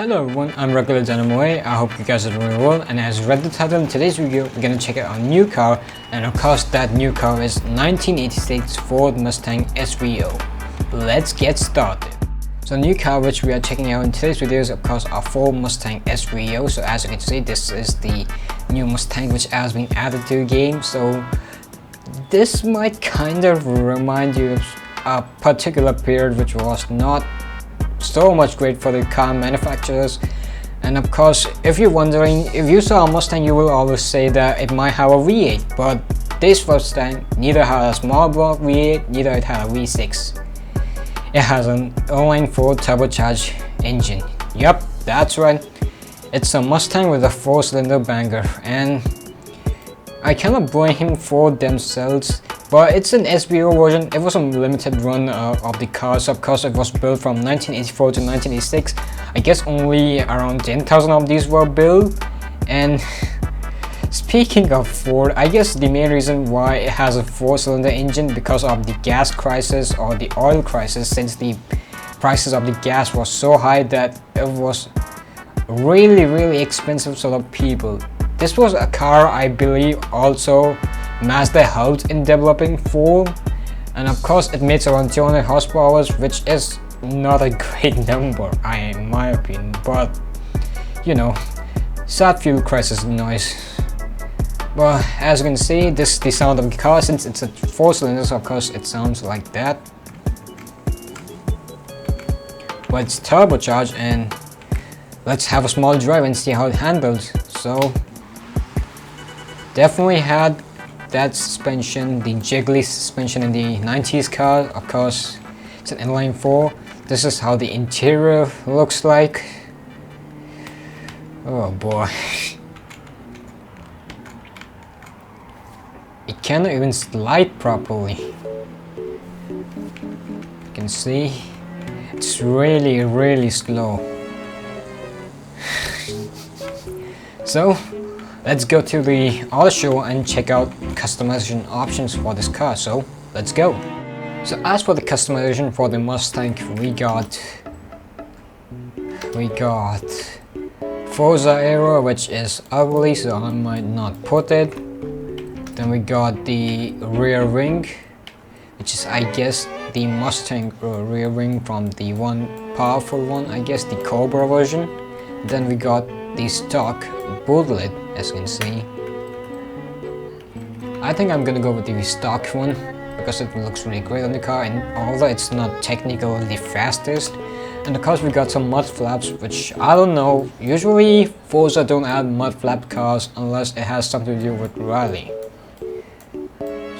Hello everyone, I'm Regular Dynamo. I hope you guys are doing well, and as you read the title in today's video, we're gonna check out a new car, and of course that new car is 1986 Ford Mustang SVO. Let's get started. So the new car which we are checking out in today's video is of course our Ford Mustang SVO. So as you can see, this is the new Mustang which has been added to the game. So this might kind of remind you of a particular period which was not so much great for the car manufacturers. And of course, if you're wondering, if you saw a Mustang, you will always say that it might have a V8, but this Mustang neither had a small block V8, neither it had a V6. It has an inline-4 turbocharged engine. Yup, that's right, it's a Mustang with a 4-cylinder banger, and I cannot blame him for themselves. But it's an SVO version. It was a limited run of the cars. Of course, it was built from 1984 to 1986. I guess only around 10,000 of these were built. And speaking of Ford, I guess the main reason why it has a 4-cylinder engine because of the gas crisis or the oil crisis, since the prices of the gas was so high that it was really expensive for the people. This was a car I believe also Mazda helped in developing Ford, and of course it makes around 200 horsepower, which is not a great number in my opinion, but you know, sad fuel crisis noise. But as you can see, this is the sound of the car. Since it's a 4-cylinder, so of course it sounds like that, but it's turbocharged, and let's have a small drive and see how it handles. So definitely had that suspension, the jiggly suspension in the 90s car. Of course, it's an inline-4. This is how the interior looks like. Oh boy. It cannot even slide properly. You can see it's really slow. So let's go to the auto show and check out customization options for this car. So let's go. So as for the customization for the Mustang, we got Forza era, which is ugly, so I might not put it. Then we got the rear wing, which is I guess the Mustang rear wing from the one powerful one, I guess the Cobra version. Then we got the stock bootlet, as you can see. I think I'm gonna go with the stock one because it looks really great on the car, and although it's not technically the fastest. And of course we got some mud flaps, which I don't know, usually Forza don't add mud flap cars unless it has something to do with rally.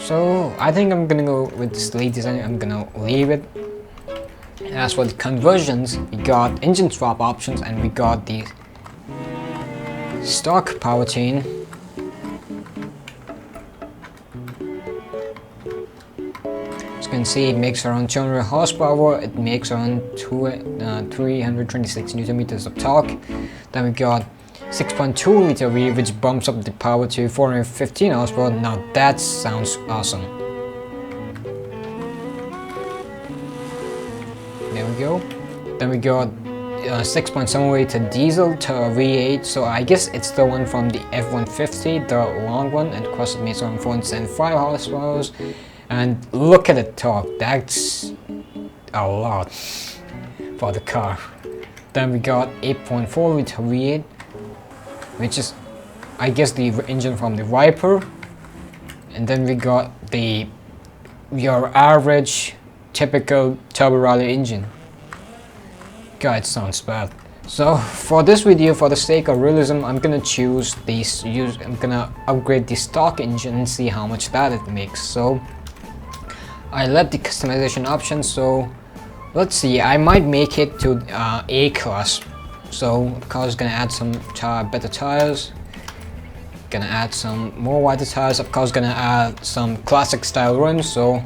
So I think I'm gonna go with this lead design. I'm gonna leave it. And as for the conversions, we got engine swap options, and we got the stock powertrain. As you can see, it makes around 200 horsepower, it makes around 326 Newton meters of torque. Then we got 6.2 liter V, which bumps up the power to 415 horsepower. Now that sounds awesome. There we go. Then we got 6.7 liter diesel to V8, so I guess it's the one from the F-150, the long one, and of course it makes around 405 horsepower. And look at the torque, that's a lot for the car. Then we got 8.4 liter V8, which is I guess the engine from the Viper. And then we got your average typical turbo rally engine. God, it sounds bad. So for this video, for the sake of realism, I'm gonna choose these. I'm gonna upgrade the stock engine and see how much that it makes. So I left the customization option. So let's see. I might make it to A class. So of course, gonna add some better tires. Gonna add some more wider tires. Of course, gonna add some classic style rims. So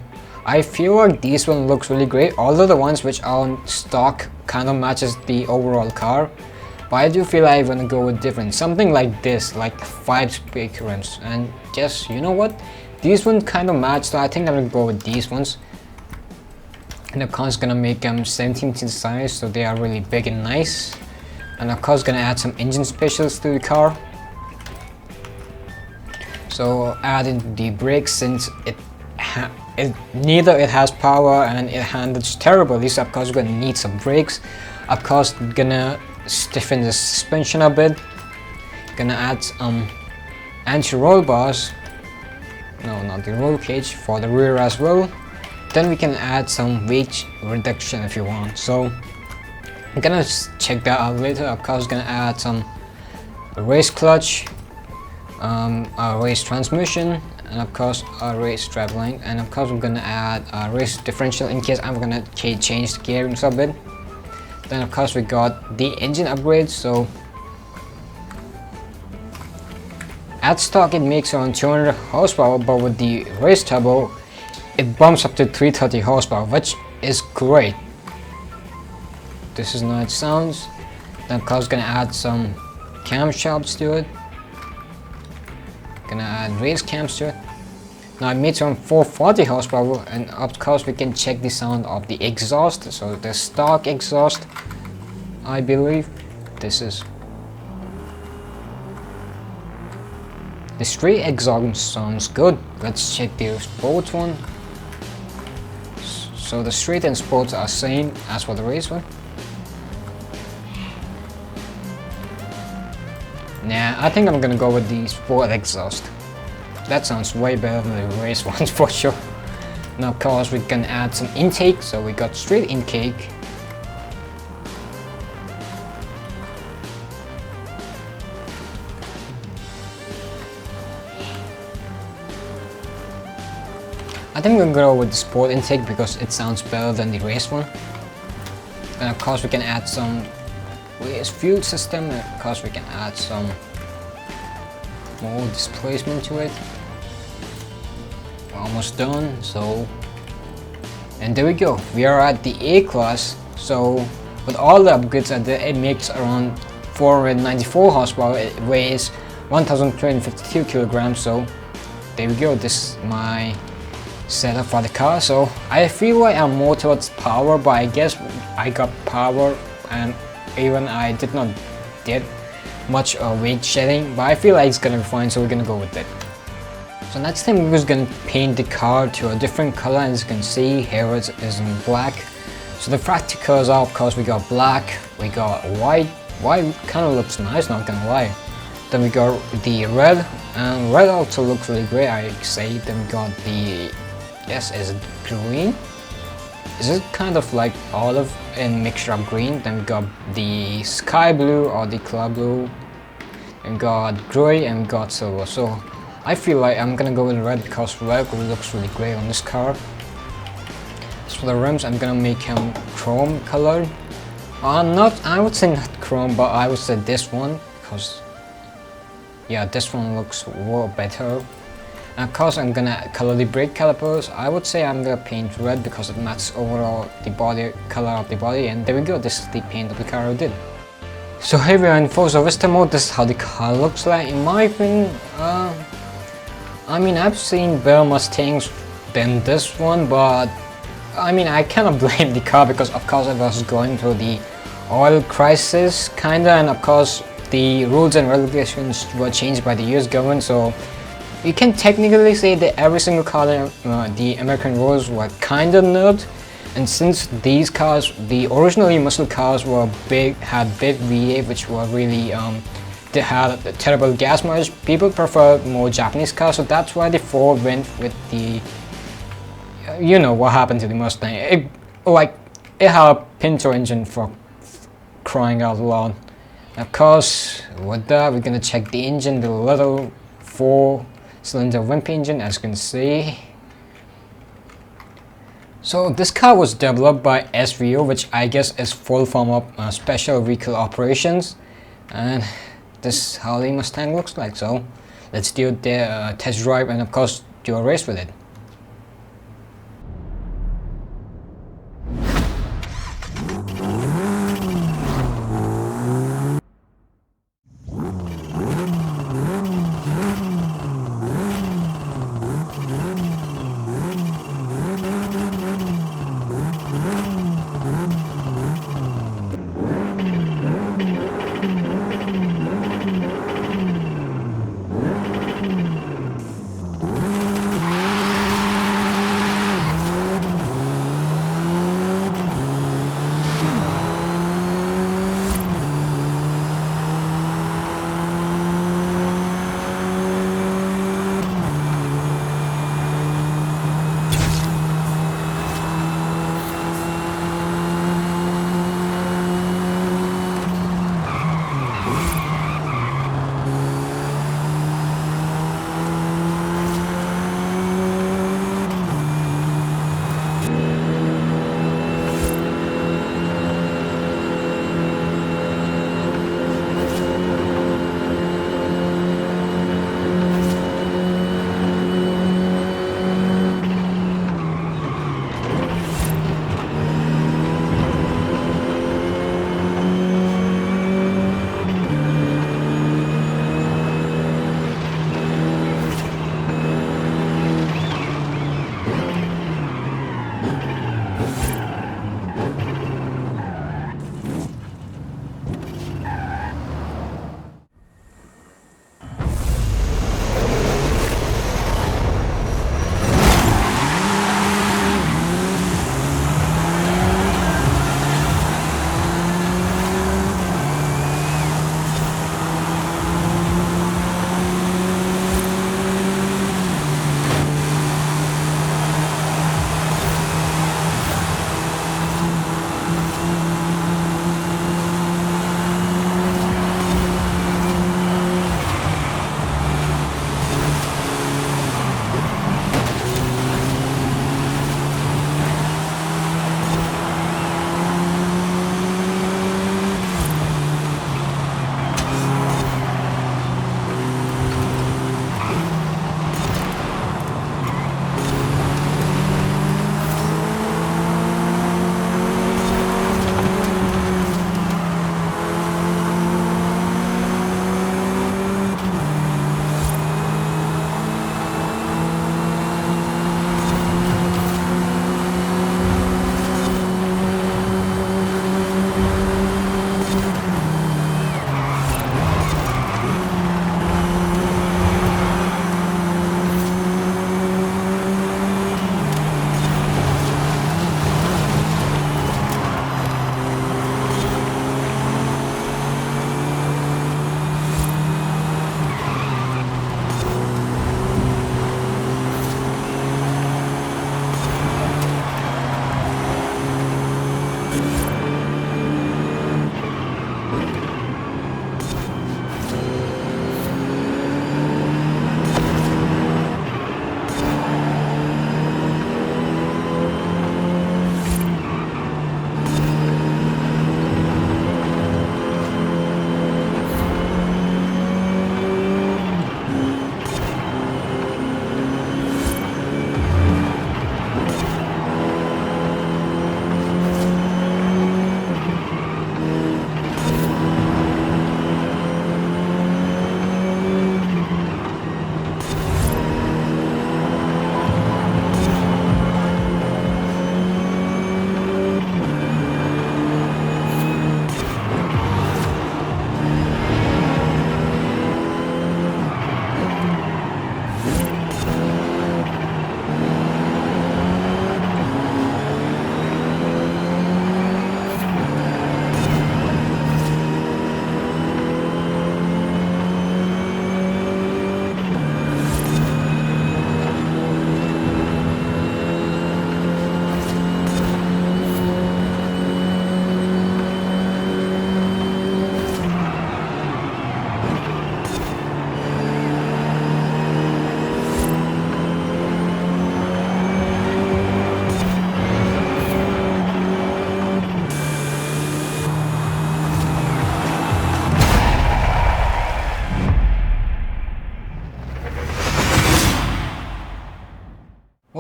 I feel like this one looks really great, although the ones which are on stock kind of matches the overall car. But I do feel like I'm gonna go with different, something like this, like 5-speed rims. And just, you know what, these ones kind of match, so I think I'm gonna go with these ones. And of course gonna make them 17 inch size, so they are really big and nice. and of course gonna add some engine specials to the car. So adding the brakes, since neither it has power and it handles terribly, so of course we're gonna need some brakes. Of course gonna stiffen the suspension a bit. Gonna add some anti-roll bars, no, not the roll cage, for the rear as well. Then we can add some weight reduction if you want. So I'm gonna check that out later. Of course gonna add some race clutch, a race transmission, and of course a race strap length, and of course I'm gonna add a race differential in case I'm gonna change the gearings a bit. Then of course we got the engine upgrades. So at stock it makes around 200 horsepower, but with the race turbo it bumps up to 330 horsepower, which is great. This is how it sounds. Then of course gonna add some camshafts to it. Gonna add race cams to it. Now it makes around 440 horsepower, and of course we can check the sound of the exhaust. So the stock exhaust, I believe this is the straight exhaust, sounds good. Let's check the sports one. So the straight and sports are same as for the race one. Nah, I think I'm gonna go with the sport exhaust. That sounds way better than the race ones for sure. Now of course we can add some intake, so we got straight intake. I think we're gonna go with the sport intake because it sounds better than the race one. And of course we can add some race fuel system, and of course we can add some more displacement to it. We're almost done, so, and there we go, we are at the A class. So with all the upgrades at the, it makes around 494 horsepower, it weighs 1352 kilograms. So there we go, this is my setup for the car. So I feel like I'm more towards power, but I guess I got power, and even I did not did much weight shedding, but I feel like it's gonna be fine, so we're gonna go with it. So next thing, we're just gonna paint the car to a different color. As you can see here, it is in black. So the factory colors are, of course, we got black, we got white. White kind of looks nice, not gonna lie. Then we got the red, and red also looks really great, I say. Then we got the, yes, is it green? Is it kind of like olive and mixture of green? Then we got the sky blue or the cloud blue, and we got gray, and we got silver. So I feel like I'm gonna go with red because red looks really great on this car. As for the rims, I'm gonna make them chrome colored. I would say not chrome, but I would say this one, because yeah, this one looks more better. And of course I'm gonna color the brake calipers. I would say I'm gonna paint red because it matches overall the body color of the body, and there we go, this is the paint of the car I did. So here we are in Forza Vista mode. This is how the car looks like. In my opinion, I mean, I've seen better Mustangs than this one, but I mean, I cannot blame the car because of course it was going through the oil crisis kinda, and of course the rules and regulations were changed by the US government. So you can technically say that every single car the American roads were kinda nerfed, and since these cars, the originally muscle cars were had big V8, which were really they had a terrible gas mileage, people prefer more Japanese cars, so that's why the Ford went with the, you know what happened to the Mustang. It had a Pinto engine, for crying out loud. Of course, with that, we're gonna check the engine, the little 4-cylinder Wimpy engine, as you can see. So this car was developed by SVO, which I guess is full form of Special Vehicle Operations, and this is how the Mustang looks like. So let's do the test drive and of course do a race with it.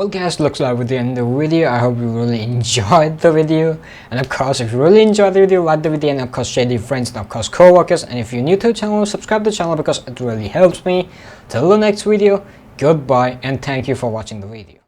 Well guys, looks like we're at the end of the video. I hope you really enjoyed the video, and of course if you really enjoyed the video, like the video, and of course share to your friends and of course co-workers, and if you're new to the channel, subscribe to the channel because it really helps me. Till the next video, goodbye and thank you for watching the video.